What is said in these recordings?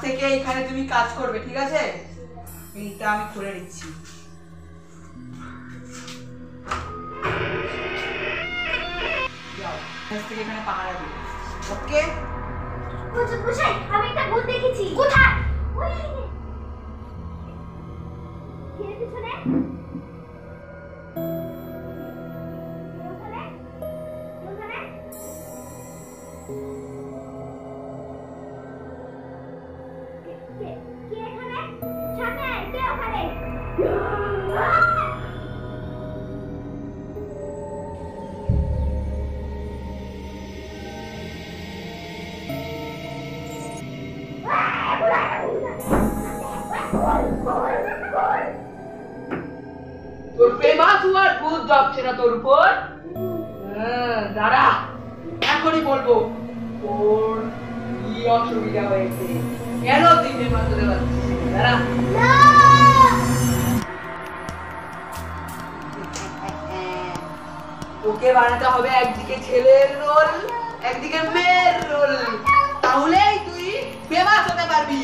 থেকে এখানে তুমি কাজ করবে, ঠিক আছে? এইটা আমি খুলে নিচ্ছি। যাও, আজ থেকে এখানে পাহারা দিবে। ওকে? হুজুর মশাই, আমি একটা ভূত দেখেছি। কোথায়? ওই দিকে। কে পিছনে? ওখানে? ওখানে? কে এখানে? সামনে আয়, কে ওখানে? তোর প্রেমাস হওয়ার ভূত জপছে না তোর উপর? দাঁড়া, এখনই বলবো তোর কি অসুবিধা হয়েছে, কেন তুই প্রেমাস হতে পারছিস। দাঁড়া। ওকে বানাতে হবে একদিকে ছেলের রোল, একদিকে মেয়ের রোল, তাহলেই তুই ফেমাস হতে পারবি।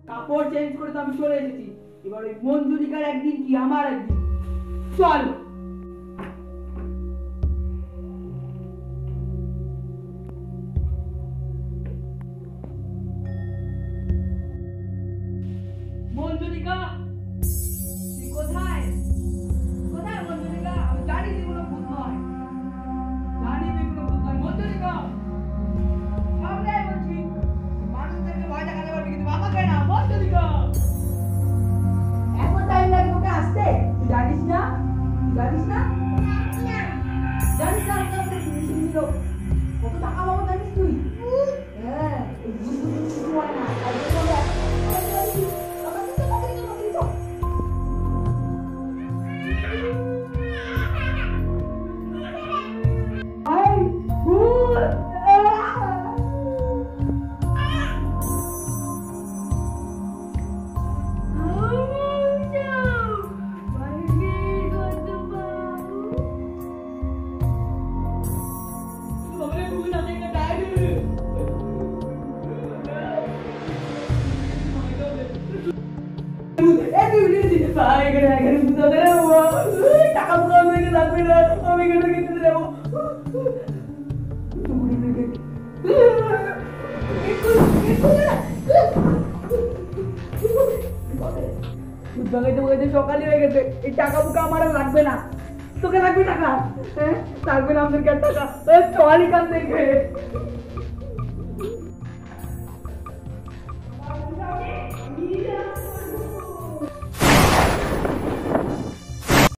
কাপড় চেঞ্জ করে তো আমি চলে এসেছি, এবার ওই মঞ্জুরিকার একদিন কি আমার একদিন। চল। মঞ্জুরিকা, তুই কোথায়? কোথায় মঞ্জুরিকা? আমি জানি তুই কোনো ভূত নয়, জানি তুই কোনো ভূত নয়। মঞ্জুরিকা, সামনে আয় বলছি। মানুষদেরকে ভয় দেখাতে পারবি কিন্তু আমাকে না। মঞ্জুরিকা, এত টাইম লাগে তোকে আসতে? তুই জানিস না? তুই জানিস না? জানিস না কত টাকা পাবো জানিস তুই? হ্যাঁ, এই ভূত কিছু হয় না। টাকা লাগবে না, আমি কেন কিনতে যাবো? সকালে হয়ে গেছে, এই টাকা বুকা আমার লাগবে না। তোকে লাগবে টাকা? হ্যাঁ, লাগবে না আমাদেরকে টাকা। চল এখান থেকে।